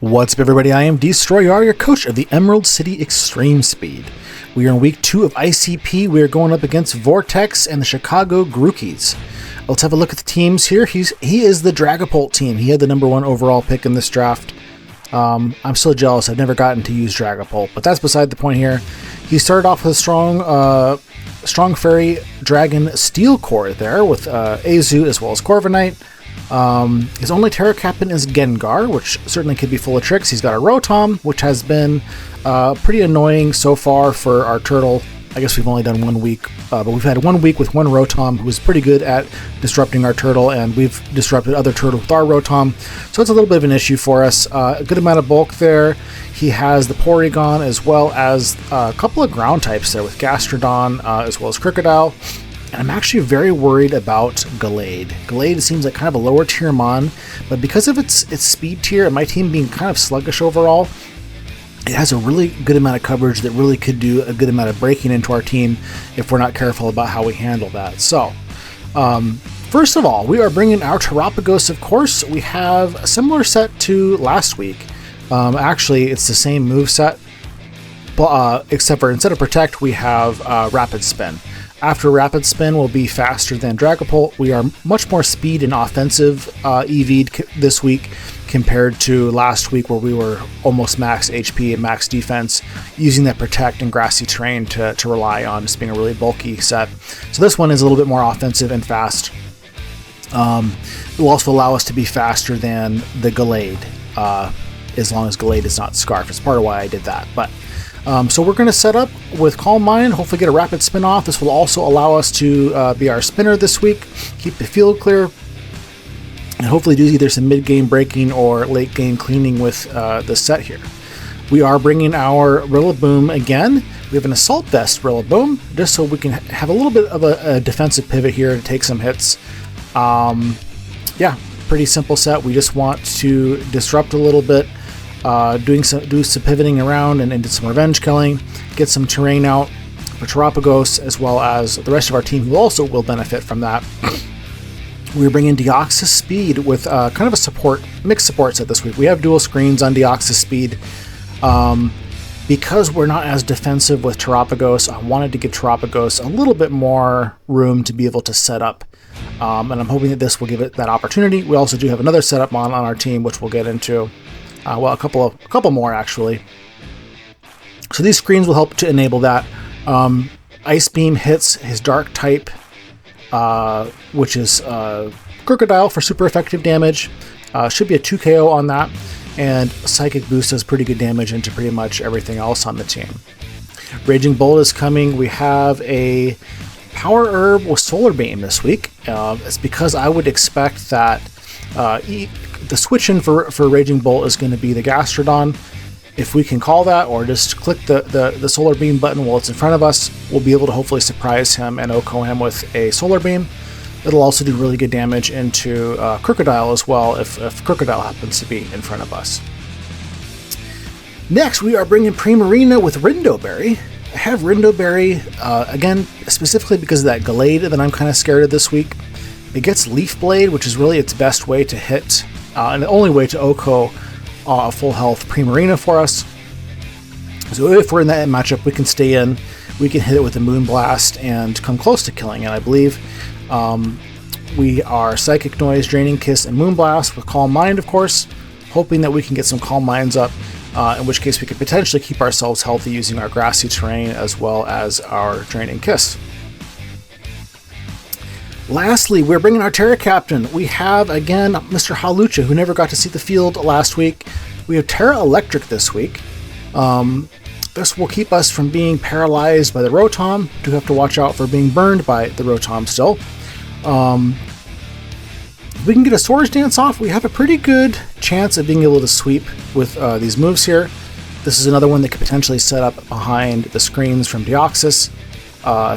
What's up, everybody? I am Destroyer, your coach of the Emerald City Extreme Speed. We are in week 2 of ICP. We are going up against Vortex and the Chicago Grookies. Let's have a look at the teams here. He is the Dragapult team. He had the #1 overall pick in this draft. I'm so jealous. I've never gotten to use Dragapult, but that's beside the point here. He started off with a strong Fairy Dragon Steel Core there with Azu as well as Corviknight. His only Terra Captain is Gengar, which certainly could be full of tricks. He's got a Rotom, which has been pretty annoying so far for our turtle. I guess we've only done 1 week, but we've had 1 week with one Rotom who was pretty good at disrupting our turtle, and we've disrupted other turtles with our Rotom, so it's a little bit of an issue for us. A good amount of bulk there. He has the Porygon as well as a couple of ground types there with Gastrodon as well as Crocodile. And I'm actually very worried about Gallade. Gallade seems like kind of a lower tier mon, but because of its speed tier and my team being kind of sluggish overall, it has a really good amount of coverage that really could do a good amount of breaking into our team if we're not careful about how we handle that. So, first of all, we are bringing our Terapagos, of course. We have a similar set to last week. Actually, it's the same move set, except for instead of Protect, we have Rapid Spin. After Rapid Spin will be faster than Dragapult. We are much more speed and offensive EV'd this week compared to last week where we were almost max HP and max defense, using that Protect and Grassy Terrain to rely on just being a really bulky set. So this one is a little bit more offensive and fast. It will also allow us to be faster than the Gallade, as long as Gallade is not Scarf. It's part of why I did that. But so we're going to set up with Calm Mind, hopefully get a Rapid Spin off. This will also allow us to be our spinner this week, keep the field clear, and hopefully do either some mid-game breaking or late-game cleaning with the set here. We are bringing our Rillaboom again. We have an Assault Vest Rillaboom, just so we can have a little bit of a defensive pivot here to take some hits. Yeah, pretty simple set. We just want to disrupt a little bit. Do some pivoting around and do some revenge killing, get some terrain out for Terapagos, as well as the rest of our team who also will benefit from that. We're bringing Deoxys Speed with kind of a mixed support set this week. We have dual screens on Deoxys Speed. Because we're not as defensive with Terapagos, I wanted to give Terapagos a little bit more room to be able to set up. And I'm hoping that this will give it that opportunity. We also do have another setup on our team, which we'll get into. Well, a couple more actually. So these screens will help to enable that. Ice Beam hits his Dark type, which is Crocodile for super effective damage. Should be a 2 KO on that, and Psychic Boost does pretty good damage into pretty much everything else on the team. Raging Bolt is coming. We have a Power Herb with Solar Beam this week. It's because I would expect that the switch in for Raging Bolt is going to be the Gastrodon. If we can call that, or just click the Solar Beam button while it's in front of us, we'll be able to hopefully surprise him and OHKO him with a Solar Beam. It'll also do really good damage into Crocodile as well if Crocodile happens to be in front of us. Next, we are bringing Primarina with Rindoberry. I have Rindoberry, again, specifically because of that Gallade that I'm kind of scared of this week. It gets Leaf Blade, which is really its best way to hit, and the only way to OHKO a full health Primarina for us. So if we're in that matchup, we can stay in, we can hit it with a Moonblast and come close to killing it, I believe. We are Psychic Noise, Draining Kiss, and Moonblast with Calm Mind, of course, hoping that we can get some Calm Minds up, in which case we could potentially keep ourselves healthy using our Grassy Terrain as well as our Draining Kiss. Lastly, we're bringing our Terra Captain. We have, again, Mr. HAWLUCHA, who never got to see the field last week. We have Terra Electric this week. This will keep us from being paralyzed by the Rotom. Do have to watch out for being burned by the Rotom still. If we can get a Swords Dance off, we have a pretty good chance of being able to sweep with these moves here. This is another one that could potentially set up behind the screens from Deoxys.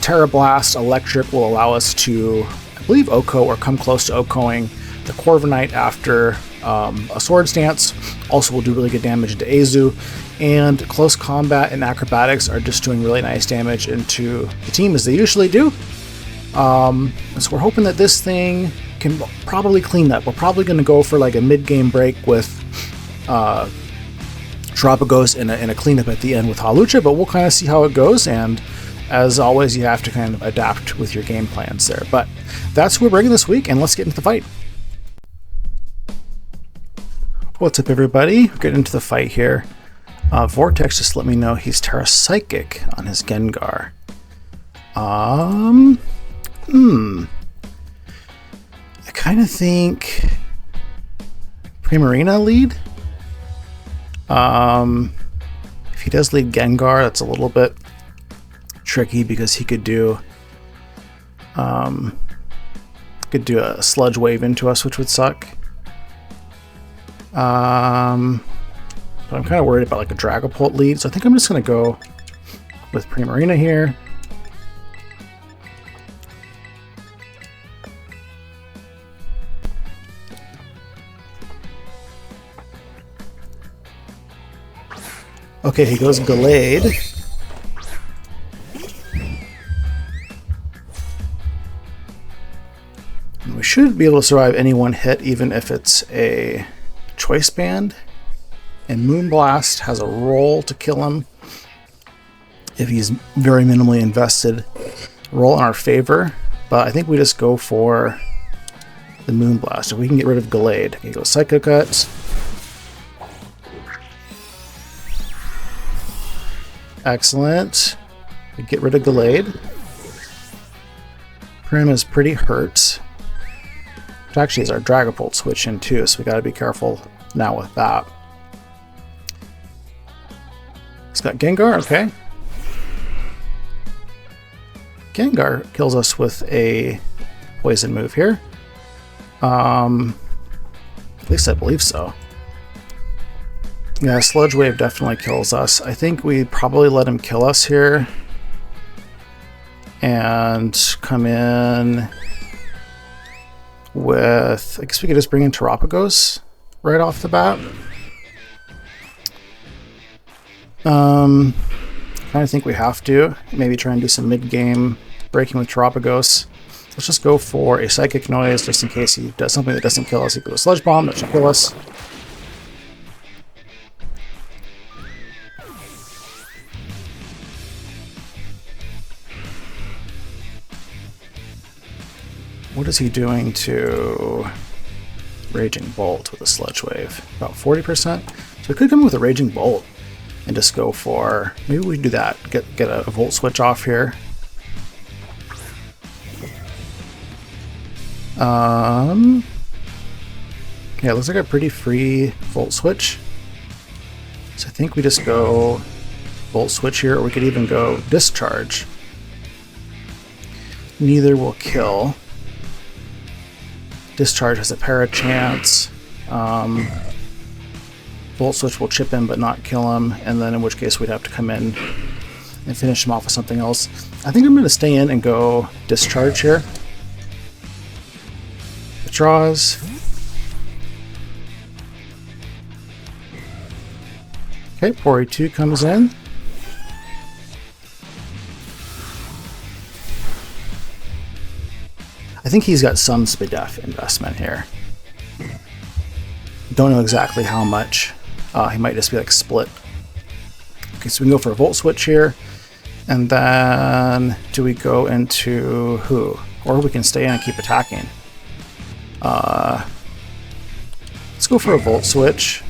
Terra Blast Electric will allow us to, I believe, OHKO or come close to OHKOing the Corviknight after a Swords Dance. Also will do really good damage into Azu, and Close Combat and Acrobatics are just doing really nice damage into the team as they usually do. So we're hoping that this thing can probably clean up. We're probably going to go for like a mid-game break with Galapagos in a cleanup at the end with HAWLUCHA, but we'll kind of see how it goes, and as always, you have to kind of adapt with your game plans there. But that's who we're bringing this week, and let's get into the fight. What's up, everybody? We're getting into the fight here. Vortex just let me know he's Terra Psychic on his Gengar. I kind of think Primarina lead. If he does lead Gengar, that's a little bit tricky because he could do a Sludge Wave into us, which would suck. But I'm kind of worried about like a Dragapult lead, so I think I'm just going to go with Primarina here. Okay, he goes Gallade. And we should be able to survive any one hit, even if it's a Choice Band. And Moonblast has a roll to kill him if he's very minimally invested. Roll in our favor, but I think we just go for the Moonblast. If we can get rid of Gallade, he goes Psycho Cut. Excellent. We get rid of Gallade. Prim is pretty hurt. Which actually is our Dragapult switch in too, so we gotta be careful now with that. He's got Gengar, okay. Gengar kills us with a poison move here. At least I believe so. Yeah, Sludge Wave definitely kills us. I think we probably let him kill us here. And come in with... I guess we could just bring in Terapagos right off the bat. I kind of think we have to. Maybe try and do some mid-game breaking with Terapagos. Let's just go for a Psychic Noise just in case he does something that doesn't kill us. He goes Sludge Bomb, that should kill us. What is he doing to Raging Bolt with a Sludge Wave? About 40%? So we could come in with a Raging Bolt and just go for... Maybe we do that. Get a Volt Switch off here. Yeah, it looks like a pretty free Volt Switch. So I think we just go Volt Switch here, or we could even go Discharge. Neither will kill. Discharge has a para chance. Volt Switch will chip him but not kill him, and then in which case we'd have to come in and finish him off with something else. I think I'm going to stay in and go Discharge here. It draws. Okay, Pori 2 comes in. I think he's got some SPDEF investment here. Don't know exactly how much. He might just be like split. Okay, so we can go for a Volt Switch here. And then do we go into who? Or we can stay in and keep attacking. Let's go for a Volt Switch.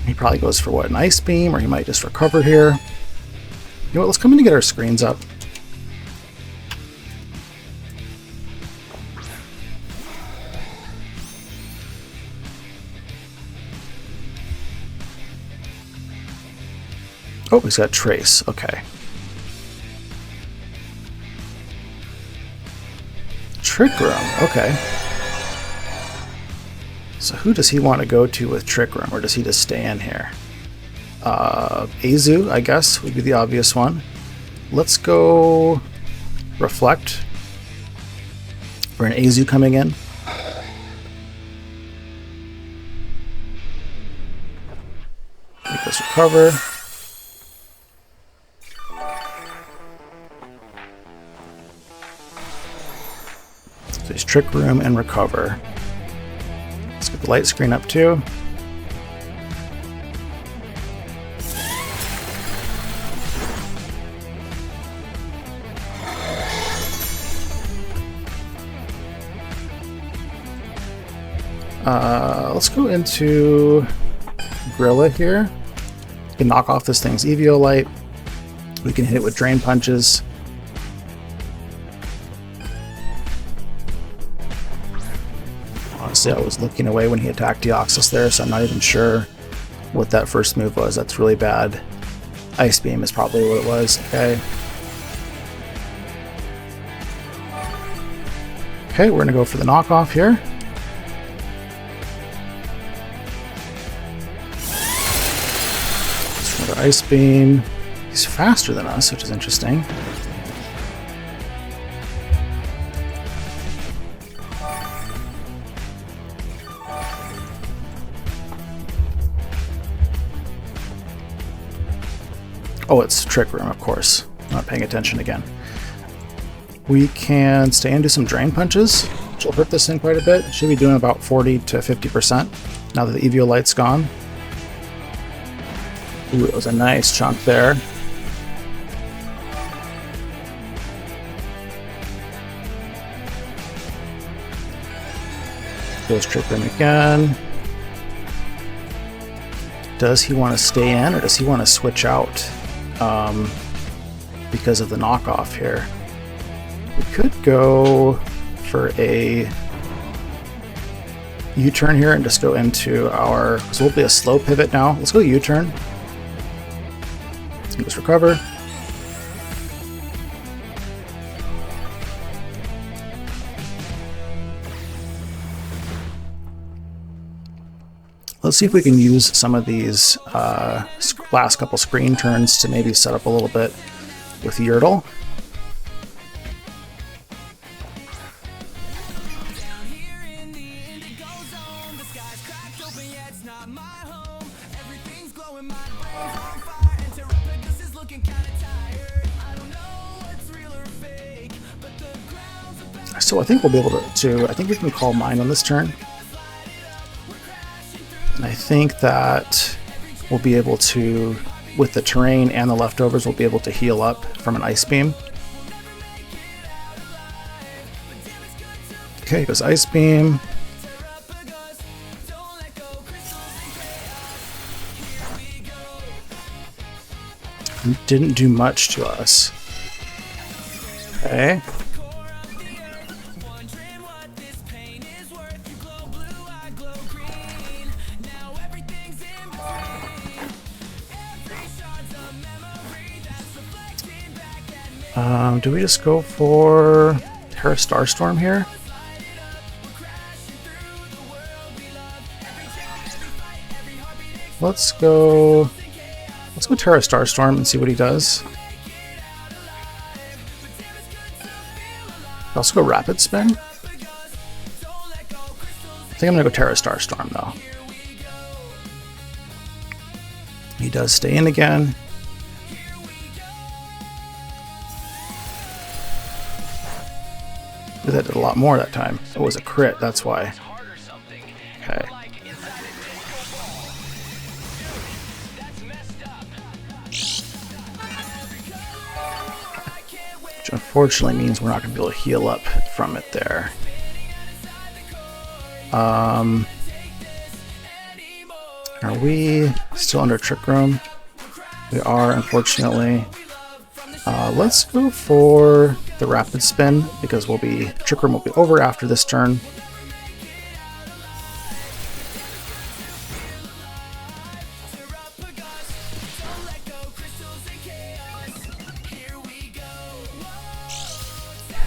He probably goes for what, an Ice Beam, or he might just recover here. You know what, let's come in and get our screens up. Oh, he's got Trace, okay. Trick Room, okay. So who does he want to go to with Trick Room, or does he just stay in here? Azu, I guess, would be the obvious one. Let's go Reflect for an Azu coming in. Make us recover. So he's Trick Room, and Recover. Let's get the light screen up too. Let's go into Gorilla here. We can knock off this thing's EVO light. We can hit it with Drain Punches. Honestly, I was looking away when he attacked Deoxys there, so I'm not even sure what that first move was. That's really bad. Ice Beam is probably what it was. Okay. Okay, we're gonna go for the knockoff here. Another Ice Beam. He's faster than us, which is interesting. Oh, it's Trick Room, of course. Not paying attention again. We can stay and do some Drain Punches, which will hurt this thing quite a bit. Should be doing about 40 to 50% now that the EVO light's gone. Ooh, it was a nice chunk there. Goes Trick Room again. Does he want to stay in, or does he want to switch out because of the knockoff here? We could go for a U-turn here and just go into our... Because we'll be a slow pivot now. Let's go U-turn. Let's recover. Let's see if we can use some of these last couple screen turns to maybe set up a little bit with Yurtle. So I think we'll be able to I think we can call mine on this turn. And I think that we'll be able to, with the terrain and the leftovers, we'll be able to heal up from an Ice Beam. Okay, he goes Ice Beam. Didn't do much to us. Okay. Do we just go for Terra Starstorm here? Let's go Terra Starstorm and see what he does. Also go Rapid Spin. I think I'm gonna go Terra Starstorm though. He does stay in again. That did a lot more that time. It was a crit, that's why. Okay. Which unfortunately means we're not going to be able to heal up from it there. Are we still under Trick Room? We are, unfortunately. Let's go for the Rapid Spin, because Trick Room will be over after this turn.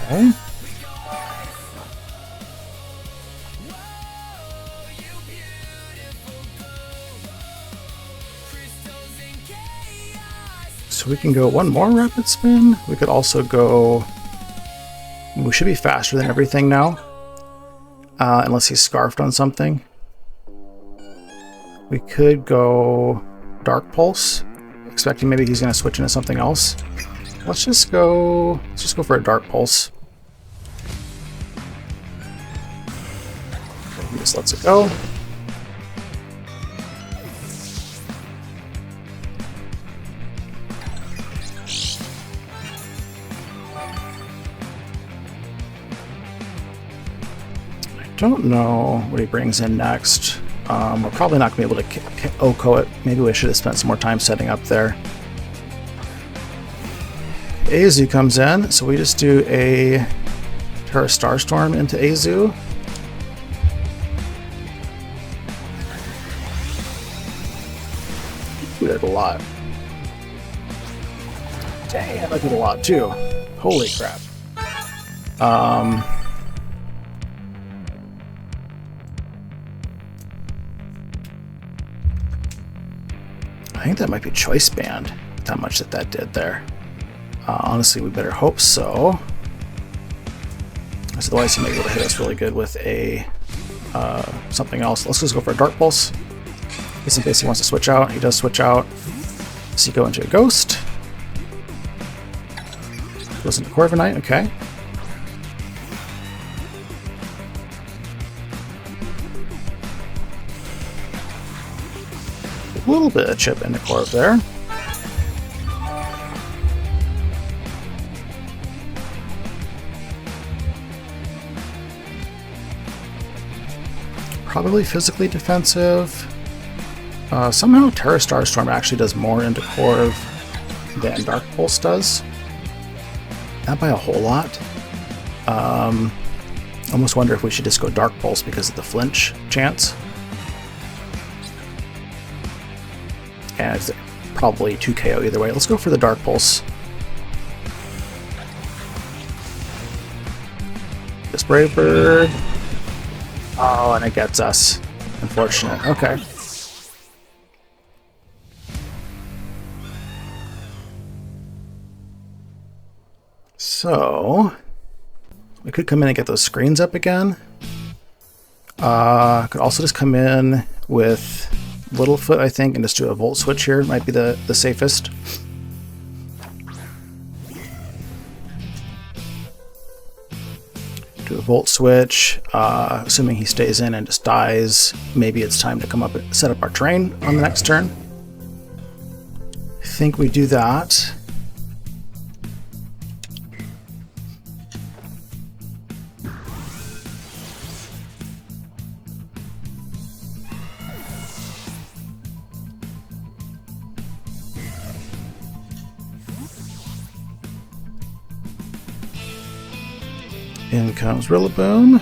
Okay. So we can go one more Rapid Spin. We could also go... We should be faster than everything now. Unless he's scarfed on something. We could go Dark Pulse, expecting maybe he's going to switch into something else. Let's just go for a Dark Pulse. just lets it go. Don't know what he brings in next. We're probably not going to be able to Oko it. Maybe we should have spent some more time setting up there. Azu comes in, so we just do a Terra Starstorm into Azu. We did a lot. Dang, I did a lot too. Holy crap. I think that might be choice band, how much that did there. Honestly, we better hope so. Otherwise, he might be able to hit us really good with a something else. Let's just go for a Dark Pulse. Just in case he wants to switch out. He does switch out. So you go into a Ghost. Goes into Corviknight, okay. A little bit of chip into Corv there. Probably physically defensive. Somehow Terra Starstorm actually does more into Corv than Dark Pulse does. Not by a whole lot. Almost wonder if we should just go Dark Pulse because of the flinch chance. And it's probably 2 KO either way. Let's go for the Dark Pulse. This Brave Bird. Oh, and it gets us. Unfortunate. Okay. So, we could come in and get those screens up again. Could also just come in with Littlefoot, I think, and just do a Volt Switch here. Might be the safest. Do a Volt Switch, assuming he stays in and just dies. Maybe it's time to come up and set up our terrain on the next turn. I think we do that. In comes Rillaboom.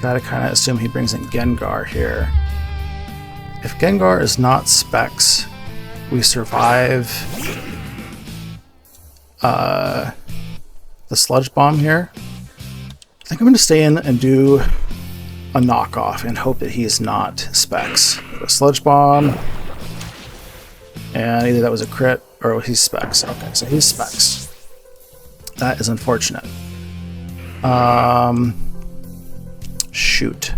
Gotta kind of assume he brings in Gengar here. If Gengar is not Specs, we survive the Sludge Bomb here. I think I'm going to stay in and do a knockoff and hope that he's not Specs. A Sludge Bomb. And either that was a crit or he's Specs. Okay, so he's Specs. That is unfortunate. Shoot.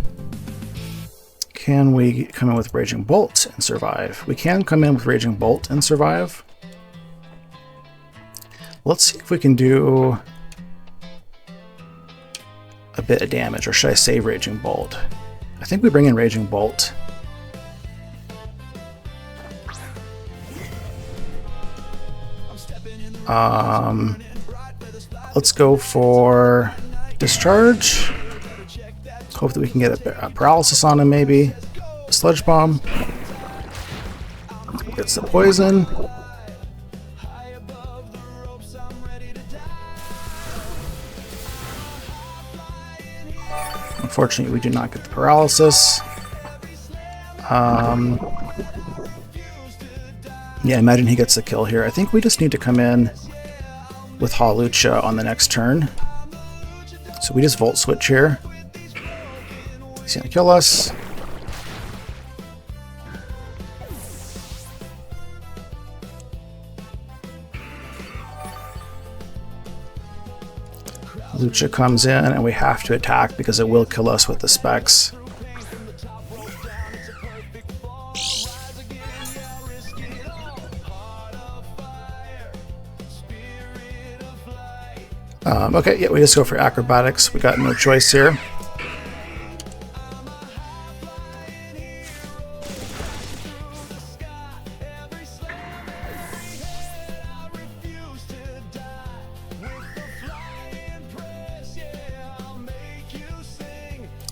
Can we come in with Raging Bolt and survive? We can come in with Raging Bolt and survive. Let's see if we can do a bit of damage, or should I save Raging Bolt? I think we bring in Raging Bolt. Let's go for Discharge. Hope that we can get a paralysis on him, maybe. Sludge Bomb. Gets the poison. Unfortunately, we do not get the paralysis. Yeah, imagine he gets the kill here. I think we just need to come in with HAWLUCHA on the next turn. So we just Volt Switch here. He's gonna kill us. Lucha comes in and we have to attack because it will kill us with the Specs. Okay, yeah, we just go for acrobatics. We got no choice here.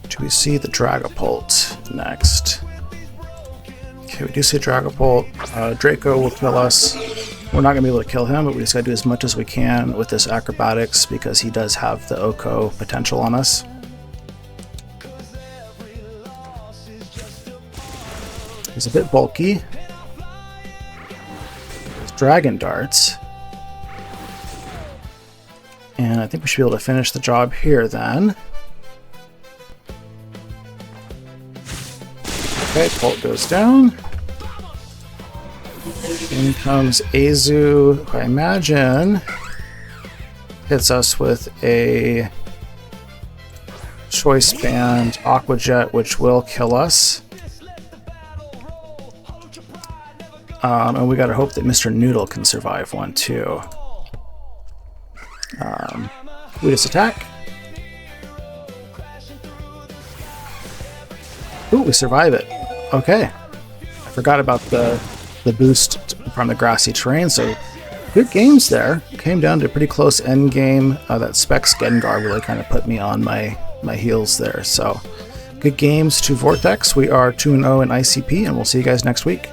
Do we see the Dragapult next? Okay, we do see Dragapult. Draco will kill us. We're not going to be able to kill him, but we just got to do as much as we can with this acrobatics because he does have the Oko potential on us. He's a bit bulky. There's Dragon Darts. And I think we should be able to finish the job here then. Okay, Bolt goes down. In comes Azu, who I imagine hits us with a Choice Band Aqua Jet, which will kill us. And we gotta hope that Mr. Noodle can survive one too. We just attack. Ooh, we survive it. Okay. I forgot about the boost from the grassy terrain, so good games there. Came down to a pretty close end game. That Specs Gengar really kind of put me on my heels there. So good games to Vortex. We are 2-0 in ICP, and we'll see you guys next week.